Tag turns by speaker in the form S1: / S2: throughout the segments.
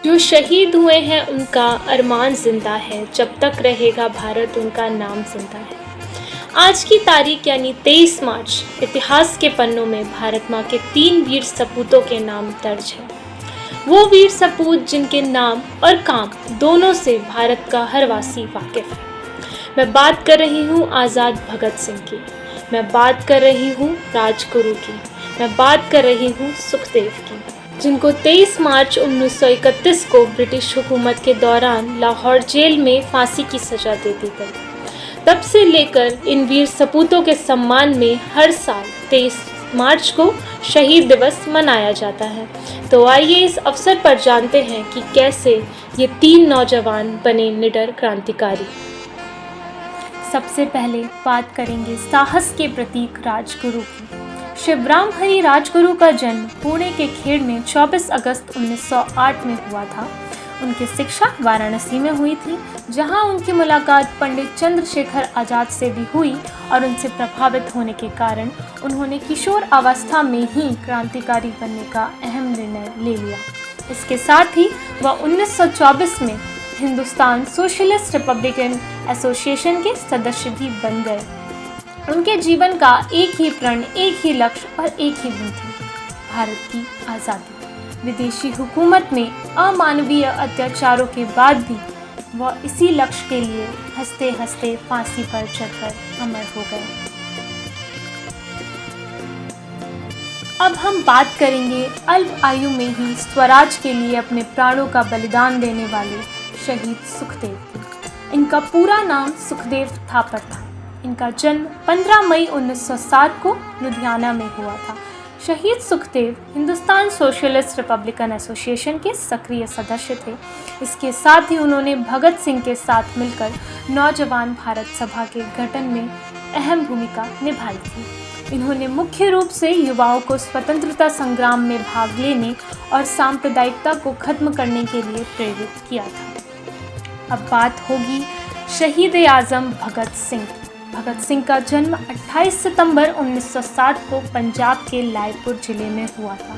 S1: जो शहीद हुए हैं उनका अरमान जिंदा है, जब तक रहेगा भारत उनका नाम जिंदा है। आज की तारीख यानी 23 मार्च इतिहास के पन्नों में भारत माँ के 3 वीर सपूतों के नाम दर्ज है। वो वीर सपूत जिनके नाम और काम दोनों से भारत का हर वासी वाकिफ है। मैं बात कर रही हूँ आज़ाद भगत सिंह की, मैं बात कर रही हूँ राजगुरु की, मैं बात कर रही हूँ सुखदेव की, जिनको 23 मार्च 1931 को ब्रिटिश हुकूमत के दौरान लाहौर जेल में फांसी की सजा दे दी गई। तब से लेकर इन वीर सपूतों के सम्मान में हर साल 23 मार्च को शहीद दिवस मनाया जाता है। तो आइए इस अवसर पर जानते हैं कि कैसे ये 3 नौजवान बने निडर क्रांतिकारी। सबसे पहले बात करेंगे साहस के प्रतीक राजगुरु की। शिवराम हरी राजगुरु का जन्म पुणे के खेड़ में 24 अगस्त 1908 में हुआ था। उनकी शिक्षा वाराणसी में हुई थी, जहां उनकी मुलाकात पंडित चंद्रशेखर आजाद से भी हुई और उनसे प्रभावित होने के कारण उन्होंने किशोर अवस्था में ही क्रांतिकारी बनने का अहम निर्णय ले लिया। इसके साथ ही वह 1924 में हिंदुस्तान सोशलिस्ट रिपब्लिकन एसोसिएशन के सदस्य भी बन गए। उनके जीवन का एक ही प्रण, एक ही लक्ष्य और एक ही धुन थी, भारत की आज़ादी। विदेशी हुकूमत में अमानवीय अत्याचारों के बाद भी वह इसी लक्ष्य के लिए हंसते हंसते फांसी पर चढ़कर अमर हो गए। अब हम बात करेंगे अल्प आयु में ही स्वराज के लिए अपने प्राणों का बलिदान देने वाले शहीद सुखदेव की। इनका पूरा नाम सुखदेव थापर था। इनका जन्म 15 मई 1907 को लुधियाना में हुआ था। शहीद Sukhdev Hindustan socialist Republican association के सक्रिय सदस्य थे। इसके साथ ही उन्होंने भगत सिंह के साथ मिलकर नौजवान भारत सभा के गठन में अहम भूमिका निभाई थी। इन्होंने मुख्य रूप से युवाओं को स्वतंत्रता संग्राम में भाग लेने और सांप्रदायिकता को खत्म करने के लिए प्रेरित किया था। अब बात होगी शहीद आज़म भगत सिंह। भगत सिंह का जन्म 28 सितंबर 1907 को पंजाब के लायपुर जिले में हुआ था।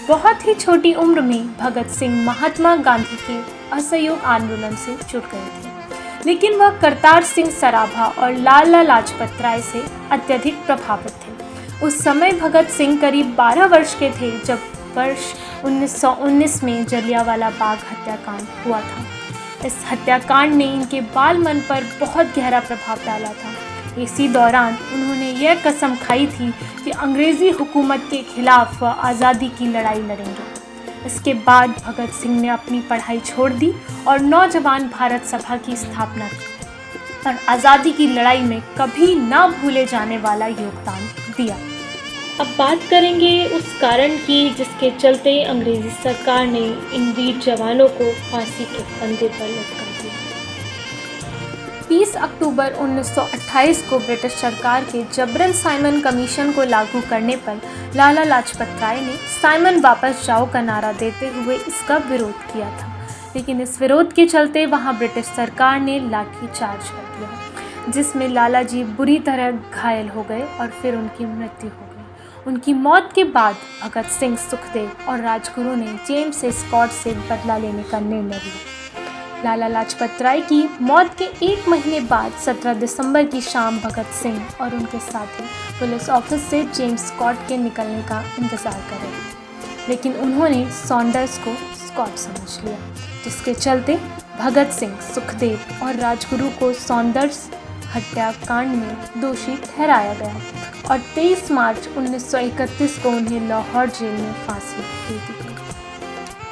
S1: बहुत ही छोटी उम्र में भगत सिंह महात्मा गांधी के असहयोग आंदोलन से जुड़ गए थे, लेकिन वह करतार सिंह सराभा और लाला लाजपत राय से अत्यधिक प्रभावित थे। उस समय भगत सिंह करीब 12 वर्ष के थे जब वर्ष 1919 में जलियांवाला बाग हत्याकांड हुआ था। इस हत्याकांड ने इनके बाल मन पर बहुत गहरा प्रभाव डाला था। इसी दौरान उन्होंने यह कसम खाई थी कि अंग्रेज़ी हुकूमत के खिलाफ वह आज़ादी की लड़ाई लड़ेंगे। इसके बाद भगत सिंह ने अपनी पढ़ाई छोड़ दी और नौजवान भारत सभा की स्थापना की और आज़ादी की लड़ाई में कभी ना भूले जाने वाला योगदान दिया। अब बात करेंगे उस कारण की जिसके चलते अंग्रेज़ी सरकार ने इन वीर जवानों को फांसी के फंदे पर लटका दिया। 30 अक्टूबर 1928 को ब्रिटिश सरकार के जबरन साइमन कमीशन को लागू करने पर लाला लाजपत राय ने साइमन वापस जाओ का नारा देते हुए इसका विरोध किया था, लेकिन इस विरोध के चलते वहां ब्रिटिश सरकार ने लाठीचार्ज कर दिया, जिसमें लाला जी बुरी तरह घायल हो गए और फिर उनकी मृत्यु हो गई। उनकी मौत के बाद भगत सिंह, सुखदेव और राजगुरु ने जेम्स स्कॉट से बदला लेने का निर्णय लिया। लाला लाजपत राय की मौत के 1 महीने बाद 17 दिसंबर की शाम भगत सिंह और उनके साथी पुलिस ऑफिस से जेम्स स्कॉट के निकलने का इंतज़ार कर रहे थे, लेकिन उन्होंने सॉन्डर्स को स्कॉट समझ लिया, जिसके चलते भगत सिंह, सुखदेव और राजगुरु को सॉन्डर्स हत्याकांड में दोषी ठहराया गया और 23 मार्च 1931 को उन्हें लाहौर जेल में फांसी दे दी गई।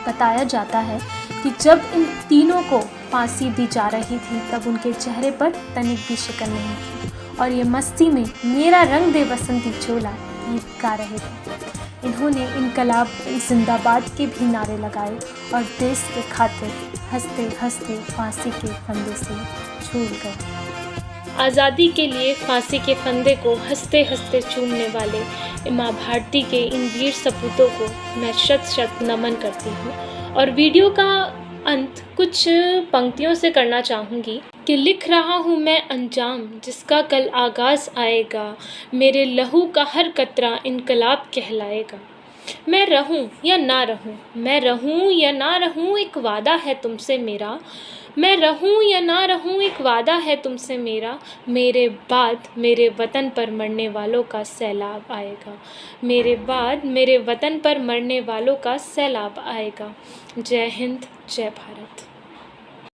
S1: बताया जाता है कि जब इन तीनों को फांसी दी जा रही थी तब उनके चेहरे पर तनिक भी शिकन नहीं थी और ये मस्ती में मेरा रंग दे बसंती चोला गीत गा रहे थे। इन्होंने इनकलाब जिंदाबाद के भी नारे लगाए और देश के खातिर हंसते हंसते फांसी के फंदे से छूट गए। आज़ादी के लिए फांसी के फंदे को हंसते हंसते चूमने वाले माँ भारती के इन वीर सपूतों को मैं शत शत नमन करती हूँ और वीडियो का अंत कुछ पंक्तियों से करना चाहूँगी कि लिख रहा हूँ मैं अंजाम जिसका कल आगाज़ आएगा, मेरे लहू का हर कतरा इनकलाब कहलाएगा। मैं रहूं या ना रहूं, मैं रहूं या ना रहूं, एक वादा है तुमसे मेरा। मैं रहूं या ना रहूं, एक वादा है तुमसे मेरा। मेरे बाद मेरे वतन पर मरने वालों का सैलाब आएगा। मेरे बाद मेरे वतन पर मरने वालों का सैलाब आएगा। जय हिंद, जय भारत।